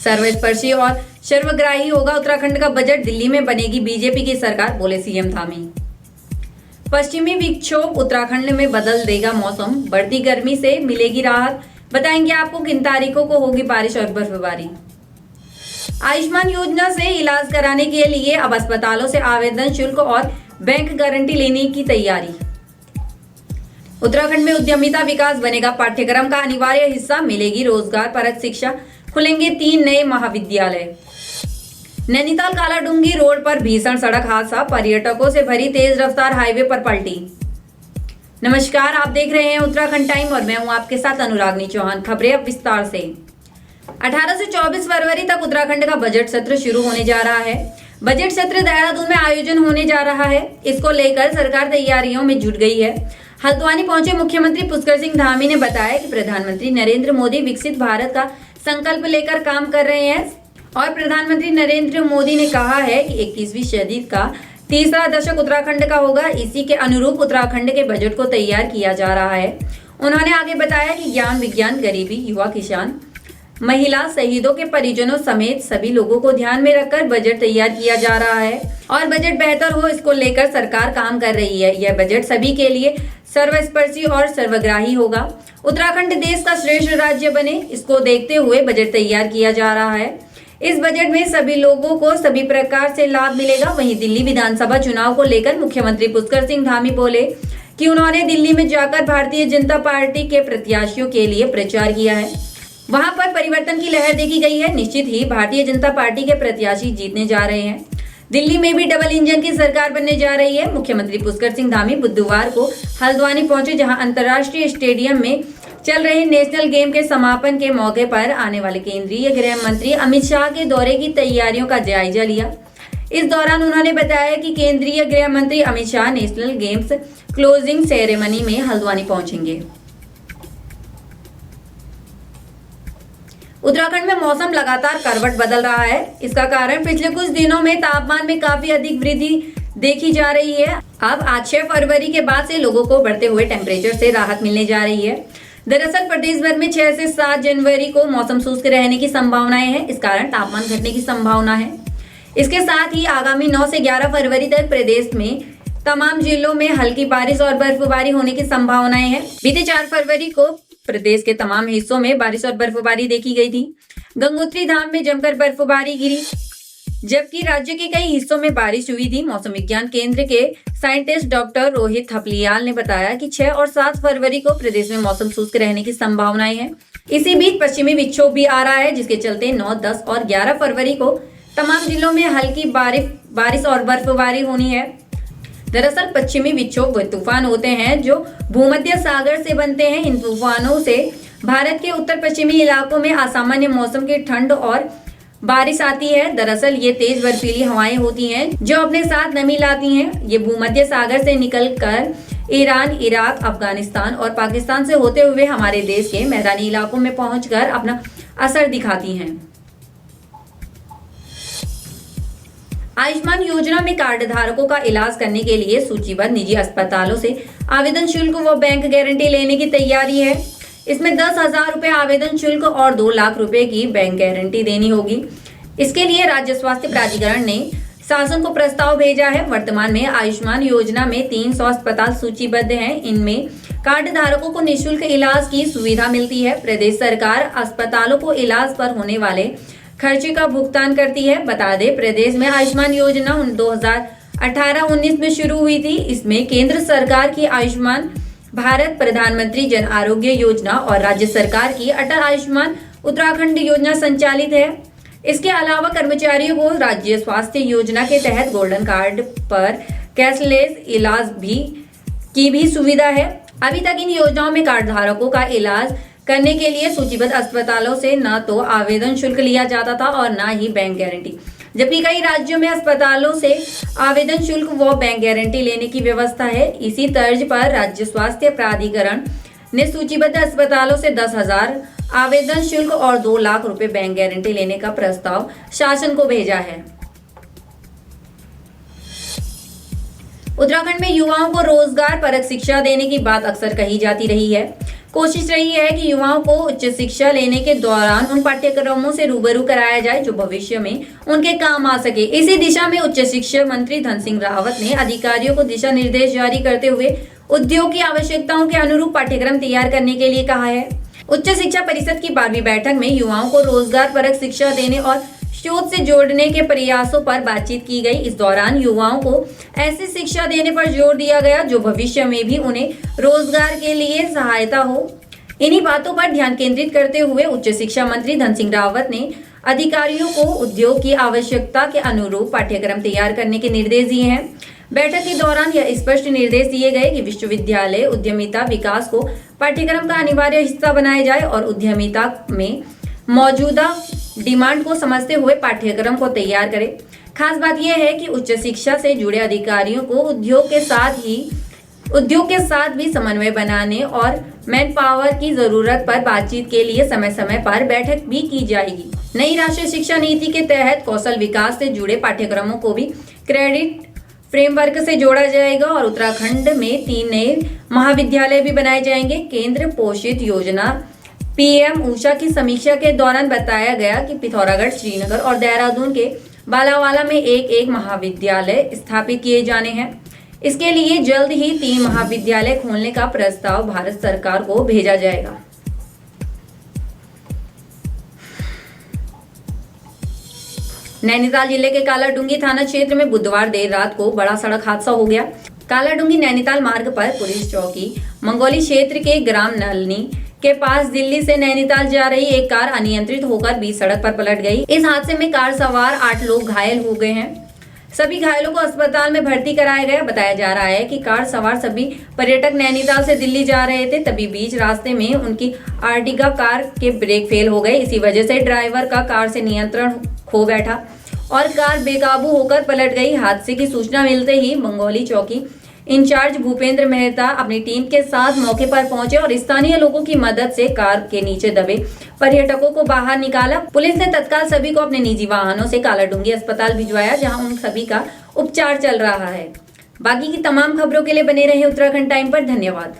सर्वस्पर्शी और सर्वग्राही होगा उत्तराखंड का बजट, दिल्ली में बनेगी बीजेपी की सरकार, बोले सीएम धामी। पश्चिमी विक्षोभ उत्तराखंड में बदल देगा मौसम, बढ़ती गर्मी से मिलेगी राहत, बताएंगे आपको किन तारीखों को होगी बारिश और बर्फबारी। आयुष्मान योजना से इलाज कराने के लिए अब अस्पतालों से आवेदन शुल्क और बैंक गारंटी लेने की तैयारी। उत्तराखंड में उद्यमिता विकास बनेगा पाठ्यक्रम का अनिवार्य हिस्सा, मिलेगी रोजगार परक शिक्षा, खुलेंगे 3 नए महाविद्यालय। नैनीताल कालाडूंगी रोड पर भीषण सड़क हादसा, पर्यटकों से भरी तेज रफ्तार हाईवे पर पलटी। नमस्कार, आप देख रहे हैं उत्तराखंड टाइम और मैं हूं आपके साथ अनुरागनी चौहान। खबरें अब विस्तार से। 18 से 24 फरवरी तक उत्तराखंड का बजट सत्र शुरू होने जा रहा है। बजट सत्र देहरादून में आयोजन होने जा रहा है। इसको लेकर सरकार तैयारियों में जुट गई है। हल्द्वानी पहुंचे मुख्यमंत्री पुष्कर सिंह धामी ने बताया कि प्रधानमंत्री नरेंद्र मोदी विकसित भारत का संकल्प लेकर काम कर रहे हैं और प्रधानमंत्री नरेंद्र मोदी ने कहा है कि 21वीं सदी का तीसरा दशक उत्तराखंड का होगा। इसी के अनुरूप उत्तराखंड के बजट को तैयार किया जा रहा है। उन्होंने आगे बताया कि ज्ञान, विज्ञान, गरीबी, युवा, किसान, महिला, शहीदों के परिजनों समेत सभी लोगों को ध्यान में रखकर बजट तैयार किया जा रहा है और बजट बेहतर हो, इसको लेकर सरकार काम कर रही है। यह बजट सभी के लिए सर्वस्पर्शी और सर्वग्राही होगा। उत्तराखंड देश का श्रेष्ठ राज्य बने, इसको देखते हुए बजट तैयार किया जा रहा है। इस बजट में सभी लोगों को सभी प्रकार से लाभ मिलेगा। वहीं दिल्ली विधानसभा चुनाव को लेकर मुख्यमंत्री पुष्कर सिंह धामी बोले कि उन्होंने दिल्ली में जाकर भारतीय जनता पार्टी के प्रत्याशियों के लिए प्रचार किया है। वहां पर परिवर्तन की लहर देखी गई है। निश्चित ही भारतीय जनता पार्टी के प्रत्याशी जीतने जा रहे हैं। दिल्ली में भी डबल इंजन की सरकार बनने जा रही है। मुख्यमंत्री पुष्कर सिंह धामी बुधवार को हल्द्वानी पहुंचे, जहां अंतर्राष्ट्रीय स्टेडियम में चल रहे नेशनल गेम के समापन के मौके पर आने वाले केंद्रीय गृह मंत्री अमित शाह के दौरे की तैयारियों का जायजा लिया। इस दौरान उन्होंने बताया कि केंद्रीय गृह मंत्री Amit Shah national games closing ceremony में हल्द्वानी पहुंचेंगे। उत्तराखंड में मौसम लगातार करवट बदल रहा है। इसका कारण पिछले कुछ दिनों में तापमान में काफी अधिक वृद्धि देखी जा रही है। अब आज 6 फरवरी के बाद से लोगों को बढ़ते हुए टेम्परेचर से राहत मिलने जा रही है। दरअसल प्रदेश भर में 6 से 7 जनवरी को मौसम शुष्क रहने की संभावनाएं हैं। इस कारण तापमान घटने की संभावना है। इसके साथ ही आगामी 9 से 11 फरवरी तक प्रदेश में तमाम जिलों में हल्की बारिश और बर्फबारी होने की संभावनाएं हैं। बीते 4 फरवरी को प्रदेश के तमाम हिस्सों में बारिश और बर्फबारी देखी गई थी। गंगोत्री धाम में जमकर बर्फबारी गिरी, जबकि राज्य के कई हिस्सों में बारिश हुई थी। मौसम विज्ञान केंद्र के साइंटिस्ट डॉक्टर रोहित थपलियाल ने बताया कि 6 और 7 फरवरी को प्रदेश में मौसम शुष्क रहने की संभावनाएं हैं। इसी बीच पश्चिमी विक्षोभ भी आ रहा है, जिसके चलते 9, 10 और 11 फरवरी को तमाम जिलों में हल्की बारिश और बर्फबारी होनी है। दरअसल पश्चिमी विक्षोभ वे तूफान होते हैं जो भूमध्य सागर से बनते हैं। इन तूफानों से भारत के उत्तर पश्चिमी इलाकों में असामान्य मौसम की ठंड और बारिश आती है। दरअसल ये तेज बर्फीली हवाएं होती हैं जो अपने साथ नमी लाती हैं। ये भूमध्य सागर से निकलकर ईरान, इराक, अफगानिस्तान और पाकिस्तान से होते हुए हमारे देश के मैदानी इलाकों में पहुंचकर अपना असर दिखाती हैं। आयुष्मान योजना में कार्ड धारकों का इलाज करने के लिए सूचीबद्ध निजी अस्पतालों से आवेदन शुल्क व बैंक गारंटी लेने की तैयारी है। इसमें 10,000 रुपए आवेदन शुल्क और 2 लाख रुपए की बैंक गारंटी देनी होगी। इसके लिए राज्य स्वास्थ्य प्राधिकरण ने शासन को प्रस्ताव भेजा है। वर्तमान में आयुष्मान योजना में 300 अस्पताल सूचीबद्ध हैं। इनमें कार्ड धारकों को निःशुल्क इलाज की सुविधा मिलती है। प्रदेश सरकार अस्पतालों को इलाज पर होने वाले खर्चे का भुगतान करती है। बता दें, प्रदेश में आयुष्मान योजना 2018-19 में शुरू हुई थी। इसमें केंद्र सरकार की आयुष्मान भारत प्रधानमंत्री जन आरोग्य योजना और राज्य सरकार की अटल आयुष्मान उत्तराखंड योजना संचालित है। इसके अलावा कर्मचारियों को राज्य स्वास्थ्य योजना के तहत गोल्डन कार्ड पर कैशलेस इलाज की भी सुविधा है। अभी तक इन योजनाओं में कार्ड धारकों का इलाज करने के लिए सूचीबद्ध अस्पतालों से न तो आवेदन शुल्क लिया जाता था और न ही बैंक गारंटी, जबकि कई राज्यों में अस्पतालों से आवेदन शुल्क व बैंक गारंटी लेने की व्यवस्था है। इसी तर्ज पर राज्य स्वास्थ्य प्राधिकरण ने सूचीबद्ध अस्पतालों से 10,000 आवेदन शुल्क और 2 लाख रुपए बैंक गारंटी लेने का प्रस्ताव शासन को भेजा है। उत्तराखंड में युवाओं को रोजगार परक शिक्षा देने की बात अक्सर कही जाती रही है। कोशिश रही है कि युवाओं को उच्च शिक्षा लेने के दौरान उन पाठ्यक्रमों से रूबरू कराया जाए जो भविष्य में उनके काम आ सके। इसी दिशा में उच्च शिक्षा मंत्री धन सिंह रावत ने अधिकारियों को दिशा निर्देश जारी करते हुए उद्योग की आवश्यकताओं के अनुरूप पाठ्यक्रम तैयार करने के लिए कहा है। उच्च शिक्षा परिषद की 12वीं बैठक में युवाओं को रोजगार परक शिक्षा देने और शोध से जोड़ने के प्रयासों पर बातचीत की गई। इस दौरान युवाओं को ऐसी शिक्षा देने पर जोर दिया गया जो भविष्य में भी उन्हें रोजगार के लिए सहायता हो। इन्हीं बातों पर ध्यान केंद्रित करते हुए उच्च शिक्षा मंत्री धन सिंह रावत ने अधिकारियों को उद्योग की आवश्यकता के अनुरूप पाठ्यक्रम तैयार करने के निर्देश दिए हैं। बैठक के दौरान यह स्पष्ट निर्देश दिए गए कि विश्वविद्यालय उद्यमिता विकास को पाठ्यक्रम का अनिवार्य हिस्सा बनाया जाए और उद्यमिता में मौजूदा डिमांड को समझते हुए पाठ्यक्रम को तैयार करें। खास बात यह है कि उच्च शिक्षा से जुड़े अधिकारियों को उद्योग के साथ भी समन्वय बनाने और मैन पावर की जरूरत पर बातचीत के लिए समय समय पर बैठक भी की जाएगी। नई राष्ट्रीय शिक्षा नीति के तहत कौशल विकास से जुड़े पाठ्यक्रमों को भी क्रेडिट फ्रेमवर्क से जोड़ा जाएगा और उत्तराखंड में 3 नए महाविद्यालय भी बनाए जाएंगे। केंद्र पोषित योजना पीएम ऊषा की समीक्षा के दौरान बताया गया कि पिथौरागढ़, श्रीनगर और देहरादून के बालावाला में एक महाविद्यालय स्थापित किए जाने हैं। इसके लिए जल्द ही 3 महाविद्यालय खोलने का प्रस्ताव भारत सरकार को भेजा जाएगा। नैनीताल जिले के कालाडूंगी थाना क्षेत्र में बुधवार देर रात को बड़ा सड़क हादसा हो गया। कालाडूंगी नैनीताल मार्ग पर पुलिस चौकी मंगोली क्षेत्र के ग्राम नलनी के पास दिल्ली से नैनीताल जा रही एक कार अनियंत्रित होकर बीच सड़क पर पलट गई। इस हादसे में कार सवार 8 लोग घायल हो गए हैं। सभी घायलों को अस्पताल में भर्ती कराया गया। बताया जा रहा है कि कार सवार सभी पर्यटक नैनीताल से दिल्ली जा रहे थे, तभी बीच रास्ते में उनकी आर्टिगा कार के ब्रेक फेल हो गए। इसी वजह से ड्राइवर का कार से नियंत्रण खो बैठा और कार बेकाबू होकर पलट गई। हादसे की सूचना मिलते ही मंगोली चौकी इंचार्ज भूपेंद्र मेहता अपनी टीम के साथ मौके पर पहुंचे और स्थानीय लोगों की मदद से कार के नीचे दबे पर्यटकों को बाहर निकाला। पुलिस ने तत्काल सभी को अपने निजी वाहनों से कालाडूंगी अस्पताल भिजवाया, जहां उन सभी का उपचार चल रहा है। बाकी की तमाम खबरों के लिए बने रहे उत्तराखंड टाइम पर। धन्यवाद।